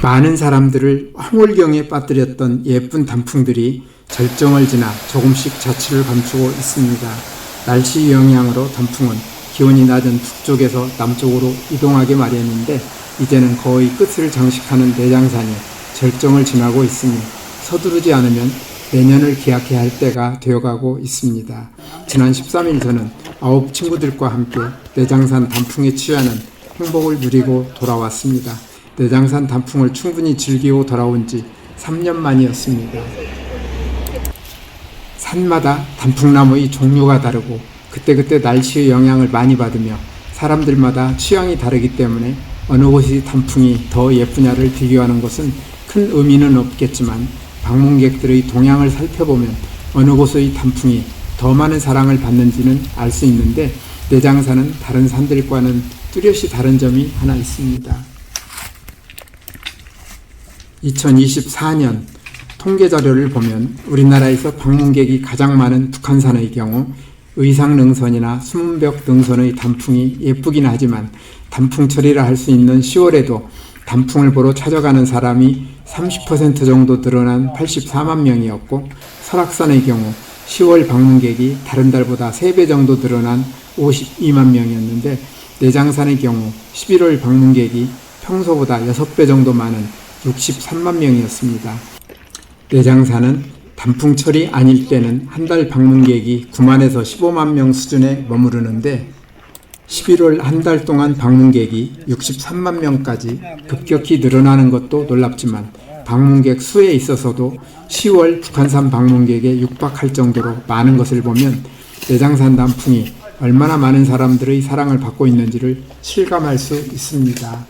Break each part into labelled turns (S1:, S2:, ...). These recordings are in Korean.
S1: 많은 사람들을 황홀경에 빠뜨렸던 예쁜 단풍들이 절정을 지나 조금씩 자취를 감추고 있습니다. 날씨 영향으로 단풍은 기온이 낮은 북쪽에서 남쪽으로 이동하기 마련인데 이제는 거의 끝을 장식하는 내장산이 절정을 지나고 있으니 서두르지 않으면 내년을 기약해야 할 때가 되어가고 있습니다. 지난 13일 저는 9 친구들과 함께 내장산 단풍에 취하는 행복을 누리고 돌아왔습니다. 내장산 단풍을 충분히 즐기고 돌아온 지 3년 만이었습니다. 산마다 단풍나무의 종류가 다르고 그때그때 날씨의 영향을 많이 받으며 사람들마다 취향이 다르기 때문에 어느 곳이 단풍이 더 예쁘냐를 비교하는 것은 큰 의미는 없겠지만 방문객들의 동향을 살펴보면 어느 곳의 단풍이 더 많은 사랑을 받는지는 알 수 있는데 내장산은 다른 산들과는 뚜렷이 다른 점이 하나 있습니다. 2024년 통계 자료를 보면 우리나라에서 방문객이 가장 많은 북한산의 경우 의상능선이나 수문벽 능선의 단풍이 예쁘긴 하지만 단풍철이라 할 수 있는 10월에도 단풍을 보러 찾아가는 사람이 30% 정도 늘어난 84만 명이었고 설악산의 경우 10월 방문객이 다른 달보다 3배 정도 늘어난 52만 명이었는데 내장산의 경우 11월 방문객이 평소보다 6배 정도 많은 63만 명이었습니다. 내장산은 단풍철이 아닐 때는 한 달 방문객이 9만에서 15만 명 수준에 머무르는데 11월 한 달 동안 방문객이 63만 명까지 급격히 늘어나는 것도 놀랍지만 방문객 수에 있어서도 10월 북한산 방문객에 육박할 정도로 많은 것을 보면 내장산 단풍이 얼마나 많은 사람들의 사랑을 받고 있는지를 실감할 수 있습니다.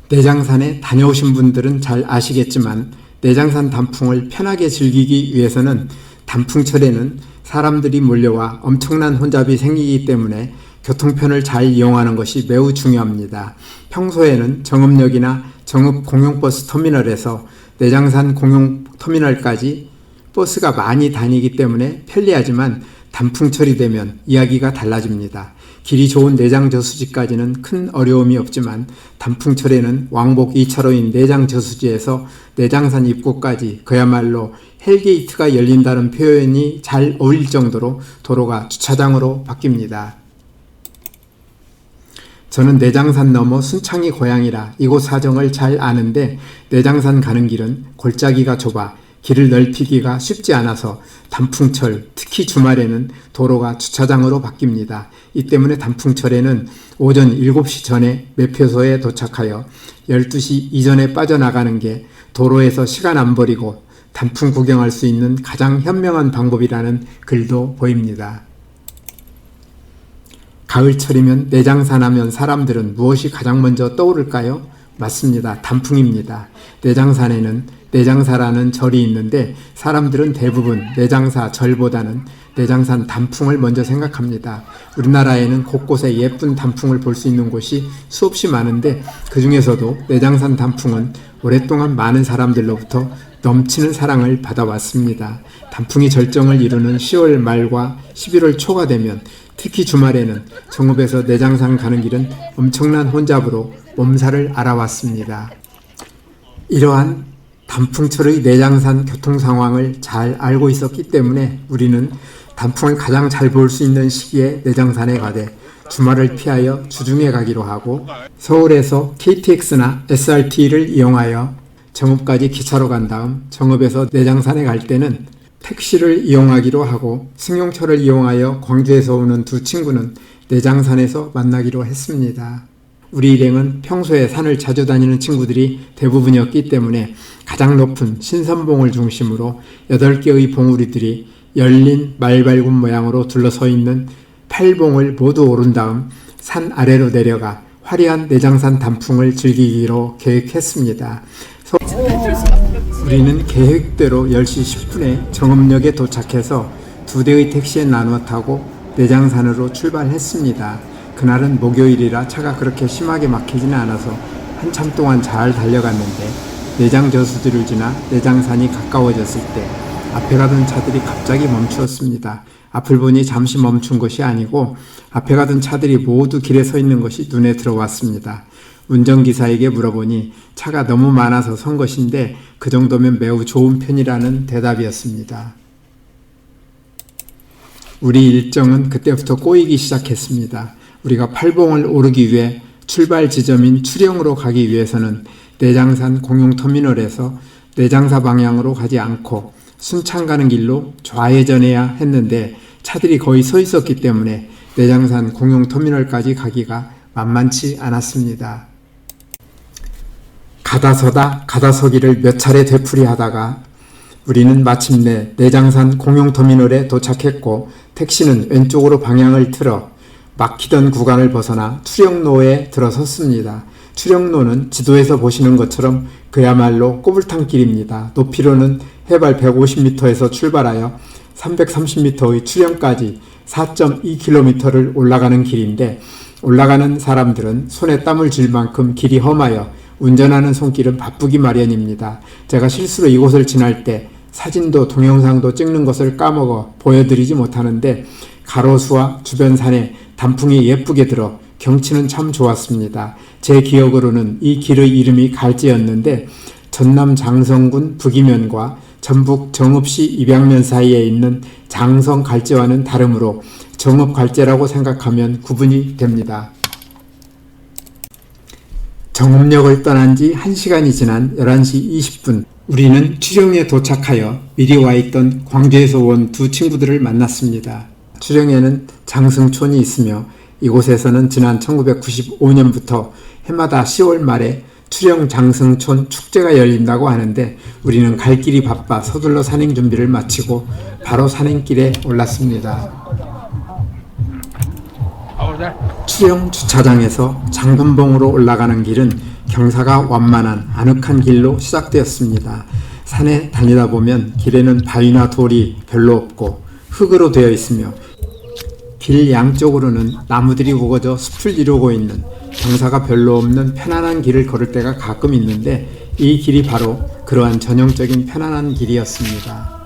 S1: 내장산에 다녀오신 분들은 잘 아시겠지만 내장산 단풍을 편하게 즐기기 위해서는 단풍철에는 사람들이 몰려와 엄청난 혼잡이 생기기 때문에 교통편을 잘 이용하는 것이 매우 중요합니다. 평소에는 정읍역이나 정읍 공용버스 터미널에서 내장산 공용터미널까지 버스가 많이 다니기 때문에 편리하지만 단풍철이 되면 이야기가 달라집니다. 길이 좋은 내장저수지까지는 큰 어려움이 없지만 단풍철에는 왕복 2차로인 내장저수지에서 내장산 입구까지 그야말로 헬게이트가 열린다는 표현이 잘 어울릴 정도로 도로가 주차장으로 바뀝니다. 저는 내장산 넘어 순창이 고향이라 이곳 사정을 잘 아는데 내장산 가는 길은 골짜기가 좁아 길을 넓히기가 쉽지 않아서 단풍철, 특히 주말에는 도로가 주차장으로 바뀝니다. 이 때문에 단풍철에는 오전 7시 전에 매표소에 도착하여 12시 이전에 빠져나가는 게 도로에서 시간 안 버리고 단풍 구경할 수 있는 가장 현명한 방법이라는 글도 보입니다. 가을철이면 내장산 하면 사람들은 무엇이 가장 먼저 떠오를까요? 맞습니다. 단풍입니다. 내장산에는 내장사라는 절이 있는데 사람들은 대부분 내장사 절보다는 내장산 단풍을 먼저 생각합니다. 우리나라에는 곳곳에 예쁜 단풍을 볼 수 있는 곳이 수없이 많은데 그 중에서도 내장산 단풍은 오랫동안 많은 사람들로부터 넘치는 사랑을 받아왔습니다. 단풍이 절정을 이루는 10월 말과 11월 초가 되면 특히 주말에는 정읍에서 내장산 가는 길은 엄청난 혼잡으로 몸살을 앓아왔습니다. 이러한 단풍철의 내장산 교통 상황을 잘 알고 있었기 때문에 우리는 단풍을 가장 잘 볼 수 있는 시기에 내장산에 가되 주말을 피하여 주중에 가기로 하고 서울에서 KTX나 SRT를 이용하여 정읍까지 기차로 간 다음 정읍에서 내장산에 갈 때는 택시를 이용하기로 하고 승용차를 이용하여 광주에서 오는 두 친구는 내장산에서 만나기로 했습니다. 우리 일행은 평소에 산을 자주 다니는 친구들이 대부분이었기 때문에 가장 높은 신선봉을 중심으로 8개의 봉우리들이 열린 말발굽 모양으로 둘러서 있는 8봉을 모두 오른 다음 산 아래로 내려가 화려한 내장산 단풍을 즐기기로 계획했습니다. 우리는 계획대로 10시 10분에 정읍역에 도착해서 2대의 택시에 나누어 타고 내장산으로 출발했습니다. 그날은 목요일이라 차가 그렇게 심하게 막히지는 않아서 한참 동안 잘 달려갔는데 내장저수지를 지나 내장산이 가까워졌을 때 앞에 가던 차들이 갑자기 멈추었습니다. 앞을 보니 잠시 멈춘 것이 아니고 앞에 가던 차들이 모두 길에 서 있는 것이 눈에 들어왔습니다. 운전기사에게 물어보니 차가 너무 많아서 선 것인데 그 정도면 매우 좋은 편이라는 대답이었습니다. 우리 일정은 그때부터 꼬이기 시작했습니다. 우리가 팔봉을 오르기 위해 출발 지점인 추령으로 가기 위해서는 내장산 공용터미널에서 내장사 방향으로 가지 않고 순창 가는 길로 좌회전해야 했는데 차들이 거의 서 있었기 때문에 내장산 공용터미널까지 가기가 만만치 않았습니다. 가다서다 가다서기를 몇 차례 되풀이하다가 우리는 마침내 내장산 공용터미널에 도착했고 택시는 왼쪽으로 방향을 틀어 막히던 구간을 벗어나 추령로에 들어섰습니다. 추령로는 지도에서 보시는 것처럼 그야말로 꼬불탕길입니다. 높이로는 해발 150m에서 출발하여 330m의 추령까지 4.2km를 올라가는 길인데 올라가는 사람들은 손에 땀을 줄 만큼 길이 험하여 운전하는 손길은 바쁘기 마련입니다. 제가 실수로 이곳을 지날 때 사진도 동영상도 찍는 것을 까먹어 보여드리지 못하는데 가로수와 주변 산에 단풍이 예쁘게 들어 경치는 참 좋았습니다. 제 기억으로는 이 길의 이름이 갈제였는데 전남 장성군 북이면과 전북 정읍시 입양면 사이에 있는 장성 갈제와는 다르므로 정읍 갈제라고 생각하면 구분이 됩니다. 정읍역을 떠난 지 1시간이 지난 11시 20분 우리는 추령에 도착하여 미리 와 있던 광주에서 온 두 친구들을 만났습니다. 추령에는 장승촌이 있으며 이곳에서는 지난 1995년부터 해마다 10월 말에 추령 장승촌 축제가 열린다고 하는데 우리는 갈 길이 바빠 서둘러 산행 준비를 마치고 바로 산행길에 올랐습니다. 추령 주차장에서 장군봉으로 올라가는 길은 경사가 완만한 아늑한 길로 시작되었습니다. 산에 다니다 보면 길에는 바위나 돌이 별로 없고 흙으로 되어 있으며 길 양쪽으로는 나무들이 우거져 숲을 이루고 있는 경사가 별로 없는 편안한 길을 걸을 때가 가끔 있는데 이 길이 바로 그러한 전형적인 편안한 길이었습니다.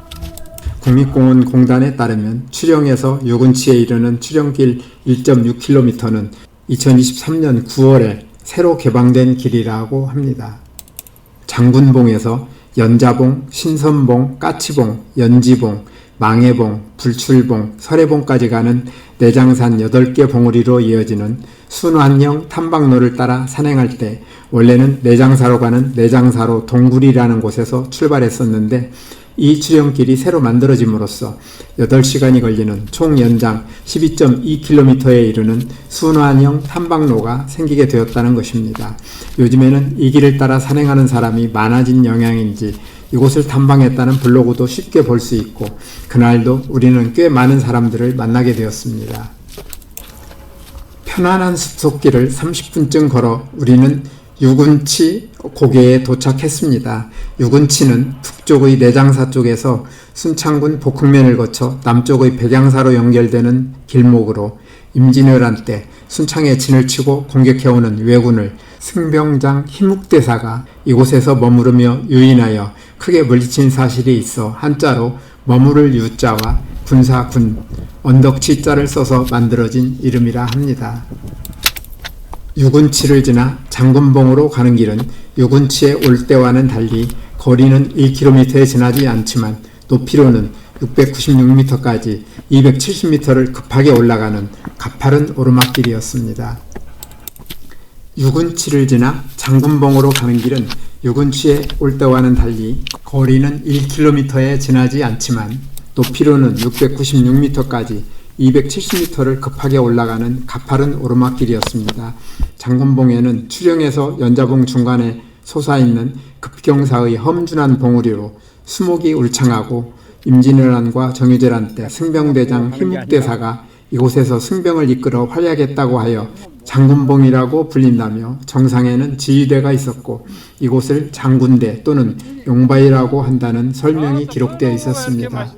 S1: 국립공원공단에 따르면 추령에서 유근치에 이르는 추령길 1.6km는 2023년 9월에 새로 개방된 길이라고 합니다. 장군봉에서 연자봉, 신선봉, 까치봉, 연지봉, 망해봉, 불출봉, 설해봉까지 가는 내장산 8개 봉우리로 이어지는 순환형 탐방로를 따라 산행할 때 원래는 내장사로 가는 내장사로 동굴이라는 곳에서 출발했었는데 이 추령길이 새로 만들어짐으로써 8시간이 걸리는 총 연장 12.2km에 이르는 순환형 탐방로가 생기게 되었다는 것입니다. 요즘에는 이 길을 따라 산행하는 사람이 많아진 영향인지 이곳을 탐방했다는 블로그도 쉽게 볼 수 있고 그날도 우리는 꽤 많은 사람들을 만나게 되었습니다. 편안한 숲속길을 30분쯤 걸어 우리는 유군치 고개에 도착했습니다. 유군치는 북쪽의 내장사 쪽에서 순창군 복흥면을 거쳐 남쪽의 백양사로 연결되는 길목으로 임진왜란 때 순창에 진을 치고 공격해오는 왜군을 승병장 희묵대사가 이곳에서 머무르며 유인하여 크게 물리친 사실이 있어 한자로 머무를 유자와 군사군, 언덕치자를 써서 만들어진 이름이라 합니다. 유군치를 지나 장군봉으로 가는 길은 유군치에 올 때와는 달리 거리는 1km에 지나지 않지만 높이로는 696m까지 270m를 급하게 올라가는 가파른 오르막길이었습니다. 유군치를 지나 장군봉으로 가는 길은 유군치에 올 때와는 달리 거리는 1km에 지나지 않지만 높이로는 696m까지 270m를 급하게 올라가는 가파른 오르막길이었습니다. 장군봉에는 추령에서 연자봉 중간에 솟아있는 급경사의 험준한 봉우리로 수목이 울창하고 임진왜란과 정유재란 때 승병대장 희묵대사가 이곳에서 승병을 이끌어 활약했다고 하여 장군봉이라고 불린다며 정상에는 지휘대가 있었고 이곳을 장군대 또는 용바위라고 한다는 설명이 기록되어 있었습니다.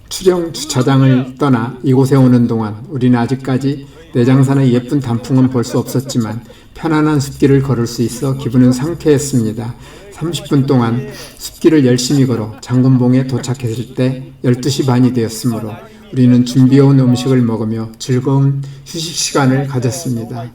S1: 추령 주차장을 떠나 이곳에 오는 동안 우리는 아직까지 내장산의 예쁜 단풍은 볼 수 없었지만 편안한 숲길을 걸을 수 있어 기분은 상쾌했습니다. 30분 동안 숲길을 열심히 걸어 장군봉에 도착했을 때 12시 반이 되었으므로 우리는 준비해온 음식을 먹으며 즐거운 휴식 시간을 가졌습니다.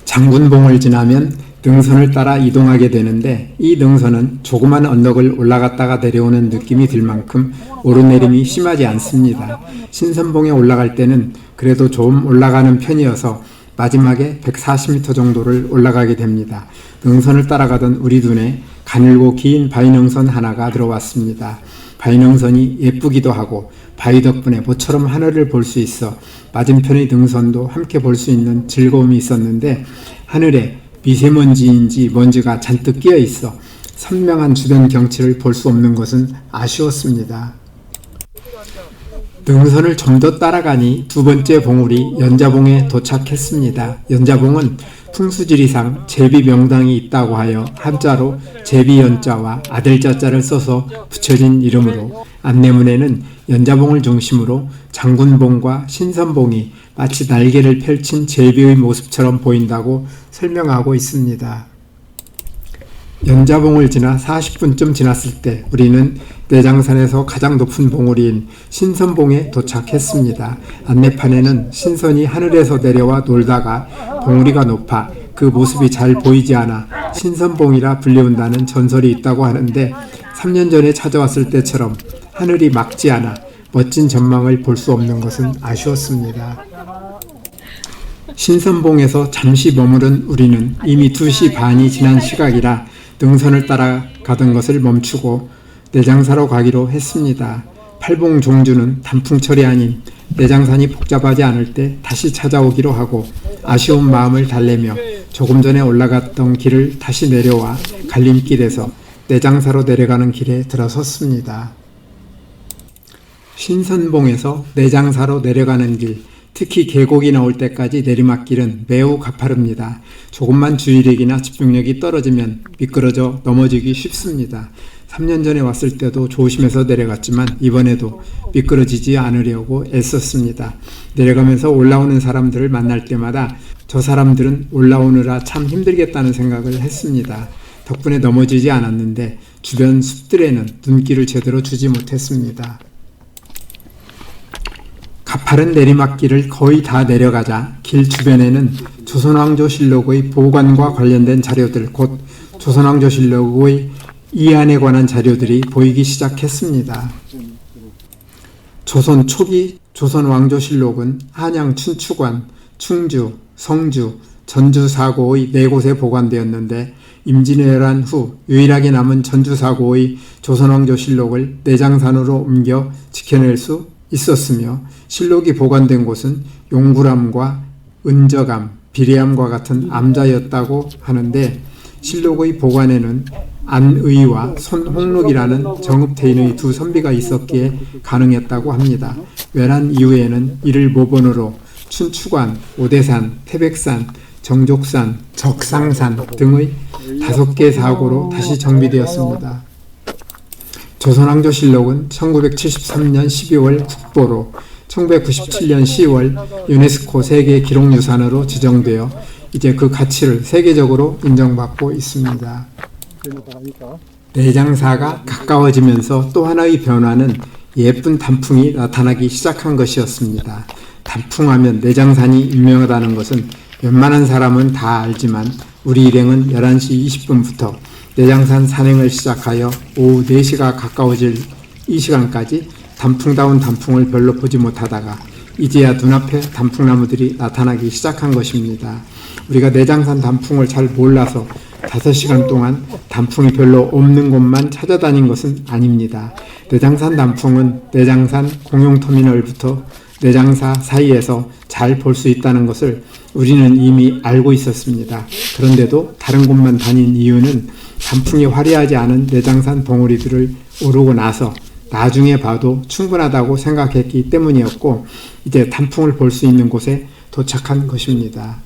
S1: 장군봉을 지나면 능선을 따라 이동하게 되는데 이 능선은 조그만 언덕을 올라갔다가 내려오는 느낌이 들 만큼 오르내림이 심하지 않습니다. 신선봉에 올라갈 때는 그래도 좀 올라가는 편이어서 마지막에 140m 정도를 올라가게 됩니다. 능선을 따라가던 우리 눈에 가늘고 긴 바위능선 하나가 들어왔습니다. 바위능선이 예쁘기도 하고 바위 덕분에 모처럼 하늘을 볼 수 있어 맞은편의 능선도 함께 볼 수 있는 즐거움이 있었는데 하늘에 미세먼지인지 먼지가 잔뜩 끼어 있어 선명한 주변 경치를 볼 수 없는 것은 아쉬웠습니다. 능선을 좀 더 따라가니 두 번째 봉우리 연자봉에 도착했습니다. 연자봉은 풍수지리상 제비 명당이 있다고 하여 한자로 제비연자와 아들자자를 써서 붙여진 이름으로 안내문에는 연자봉을 중심으로 장군봉과 신선봉이 마치 날개를 펼친 제비의 모습처럼 보인다고 설명하고 있습니다. 연자봉을 지나 40분쯤 지났을 때 우리는 내장산에서 가장 높은 봉우리인 신선봉에 도착했습니다. 안내판에는 신선이 하늘에서 내려와 놀다가 봉우리가 높아 그 모습이 잘 보이지 않아 신선봉이라 불리운다는 전설이 있다고 하는데 3년 전에 찾아왔을 때처럼 하늘이 맑지 않아 멋진 전망을 볼 수 없는 것은 아쉬웠습니다. 신선봉에서 잠시 머무른 우리는 이미 2시 반이 지난 시각이라 능선을 따라가던 것을 멈추고 내장사로 가기로 했습니다. 팔봉 종주는 단풍철이 아닌 내장산이 복잡하지 않을 때 다시 찾아오기로 하고 아쉬운 마음을 달래며 조금 전에 올라갔던 길을 다시 내려와 갈림길에서 내장사로 내려가는 길에 들어섰습니다. 신선봉에서 내장사로 내려가는 길, 특히 계곡이 나올 때까지 내리막길은 매우 가파릅니다. 조금만 주의력이나 집중력이 떨어지면 미끄러져 넘어지기 쉽습니다. 3년 전에 왔을 때도 조심해서 내려갔지만 이번에도 미끄러지지 않으려고 애썼습니다. 내려가면서 올라오는 사람들을 만날 때마다 저 사람들은 올라오느라 참 힘들겠다는 생각을 했습니다. 덕분에 넘어지지 않았는데 주변 숲들에는 눈길을 제대로 주지 못했습니다. 가파른 내리막길을 거의 다 내려가자 길 주변에는 조선왕조실록의 보관과 관련된 자료들, 곧 조선왕조실록의 이안에 관한 자료들이 보이기 시작했습니다. 조선 초기 조선왕조실록은 한양 춘추관, 충주, 성주, 전주사고의 4곳에 보관되었는데 임진왜란 후 유일하게 남은 전주사고의 조선왕조실록을 내장산으로 옮겨 지켜낼 수 있었으며 실록이 보관된 곳은 용구람과 은저감, 비례암과 같은 암자였다고 하는데 실록의 보관에는 안의와 손홍록이라는 정읍태인의 두 선비가 있었기에 가능했다고 합니다. 외란 이후에는 이를 모본으로 춘추관, 오대산, 태백산, 정족산, 적상산 등의 5개 사고로 다시 정비되었습니다. 조선왕조실록은 1973년 12월 국보로 1997년 10월 유네스코 세계 기록유산으로 지정되어 이제 그 가치를 세계적으로 인정받고 있습니다. 내장사가 가까워지면서 또 하나의 변화는 예쁜 단풍이 나타나기 시작한 것이었습니다. 단풍하면 내장산이 유명하다는 것은 웬만한 사람은 다 알지만 우리 일행은 11시 20분부터 내장산 산행을 시작하여 오후 4시가 가까워질 이 시간까지 단풍다운 단풍을 별로 보지 못하다가 이제야 눈앞에 단풍나무들이 나타나기 시작한 것입니다. 우리가 내장산 단풍을 잘 몰라서 5시간 동안 단풍이 별로 없는 곳만 찾아다닌 것은 아닙니다. 내장산 단풍은 내장산 공용터미널부터 내장사 사이에서 잘 볼 수 있다는 것을 우리는 이미 알고 있었습니다. 그런데도 다른 곳만 다닌 이유는 단풍이 화려하지 않은 내장산 봉우리들을 오르고 나서 나중에 봐도 충분하다고 생각했기 때문이었고 이제 단풍을 볼 수 있는 곳에 도착한 것입니다.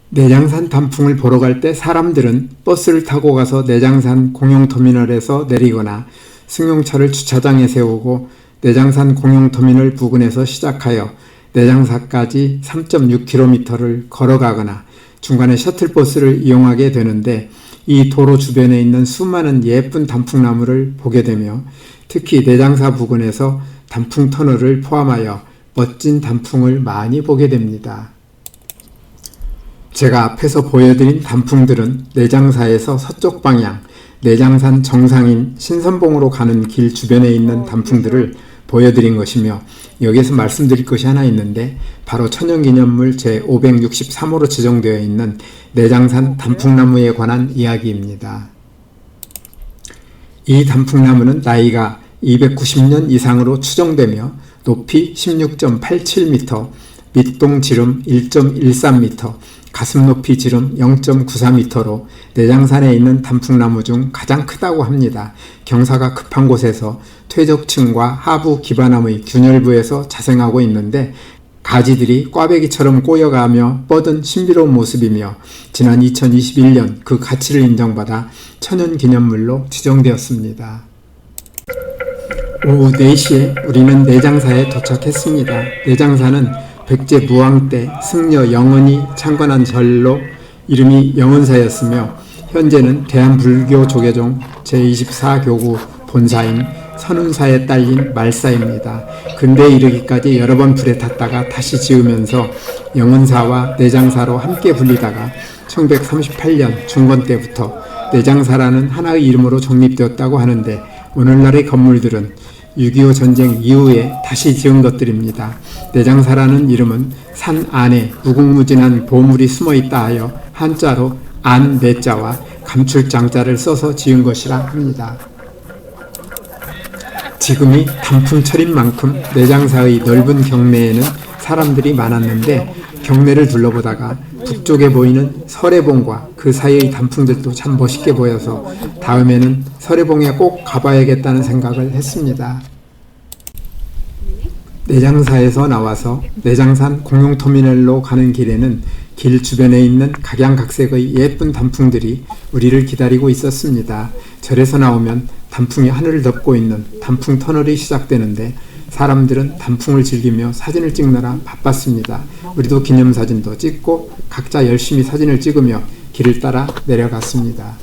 S1: 내장산 단풍을 보러 갈 때 사람들은 버스를 타고 가서 내장산 공용터미널에서 내리거나 승용차를 주차장에 세우고 내장산 공용터미널 부근에서 시작하여 내장사까지 3.6km를 걸어가거나 중간에 셔틀버스를 이용하게 되는데 이 도로 주변에 있는 수많은 예쁜 단풍나무를 보게 되며 특히 내장사 부근에서 단풍터널을 포함하여 멋진 단풍을 많이 보게 됩니다. 제가 앞에서 보여드린 단풍들은 내장사에서 서쪽 방향, 내장산 정상인 신선봉으로 가는 길 주변에 있는 단풍들을 보여드린 것이며, 여기에서 말씀드릴 것이 하나 있는데 바로 천연기념물 제563호로 지정되어 있는 내장산 단풍나무에 관한 이야기입니다. 이 단풍나무는 나이가 290년 이상으로 추정되며 높이 16.87m, 밑동 지름 1.13m, 가슴 높이 지름 0.94m로 내장산에 있는 단풍나무 중 가장 크다고 합니다. 경사가 급한 곳에서 퇴적층과 하부 기반암의 균열부에서 자생하고 있는데 가지들이 꽈배기처럼 꼬여가며 뻗은 신비로운 모습이며 지난 2021년 그 가치를 인정받아 천연기념물로 지정되었습니다. 오후 4시에 우리는 내장사에 도착했습니다. 내장사는 백제 무왕 때 승려 영언이 창건한 절로 이름이 영언사였으며 현재는 대한불교조계종 제24교구 본사인 선운사에 딸린 말사입니다. 근대에 이르기까지 여러 번 불에 탔다가 다시 지으면서 영언사와 내장사로 함께 불리다가 1938년 중건 때부터 내장사라는 하나의 이름으로 정립되었다고 하는데 오늘날의 건물들은 6.25 전쟁 이후에 다시 지은 것들입니다. 내장사라는 이름은 산 안에 무궁무진한 보물이 숨어있다 하여 한자로 안, 내자와 감출장자를 써서 지은 것이라 합니다. 지금이 단풍철인 만큼 내장사의 넓은 경내에는 사람들이 많았는데 경내를 둘러보다가 북쪽에 보이는 설해봉과 그 사이의 단풍들도 참 멋있게 보여서 다음에는 설해봉에 꼭 가봐야겠다는 생각을 했습니다. 내장사에서 나와서 내장산 공용터미널로 가는 길에는 길 주변에 있는 각양각색의 예쁜 단풍들이 우리를 기다리고 있었습니다. 절에서 나오면 단풍이 하늘을 덮고 있는 단풍 터널이 시작되는데 사람들은 단풍을 즐기며 사진을 찍느라 바빴습니다. 우리도 기념사진도 찍고 각자 열심히 사진을 찍으며 길을 따라 내려갔습니다.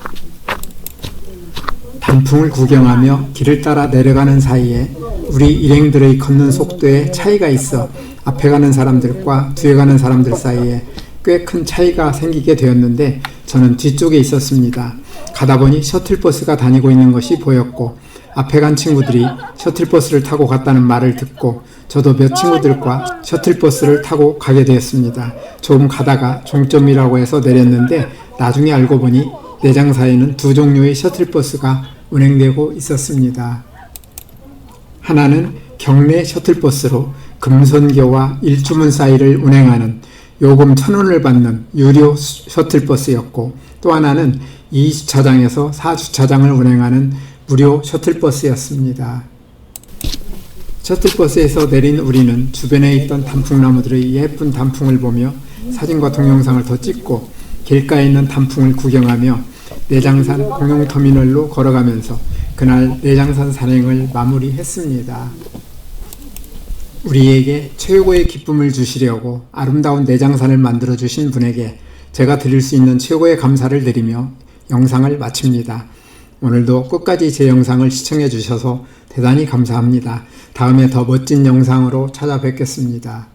S1: 단풍을 구경하며 길을 따라 내려가는 사이에 우리 일행들의 걷는 속도에 차이가 있어 앞에 가는 사람들과 뒤에 가는 사람들 사이에 꽤 큰 차이가 생기게 되었는데 저는 뒤쪽에 있었습니다. 가다 보니 셔틀버스가 다니고 있는 것이 보였고 앞에 간 친구들이 셔틀버스를 타고 갔다는 말을 듣고 저도 몇 친구들과 셔틀버스를 타고 가게 되었습니다. 조금 가다가 종점이라고 해서 내렸는데 나중에 알고 보니 내장사에는 두 종류의 셔틀버스가 운행되고 있었습니다. 하나는 경내 셔틀버스로 금선교와 일주문 사이를 운행하는 요금 1,000원을 받는 유료 셔틀버스였고 또 하나는 2주차장에서 4주차장을 운행하는 무료 셔틀버스였습니다. 셔틀버스에서 내린 우리는 주변에 있던 단풍나무들의 예쁜 단풍을 보며 사진과 동영상을 더 찍고 길가에 있는 단풍을 구경하며 내장산 공용터미널로 걸어가면서 그날 내장산 산행을 마무리했습니다. 우리에게 최고의 기쁨을 주시려고 아름다운 내장산을 만들어주신 분에게 제가 드릴 수 있는 최고의 감사를 드리며 영상을 마칩니다. 오늘도 끝까지 제 영상을 시청해 주셔서 대단히 감사합니다. 다음에 더 멋진 영상으로 찾아뵙겠습니다.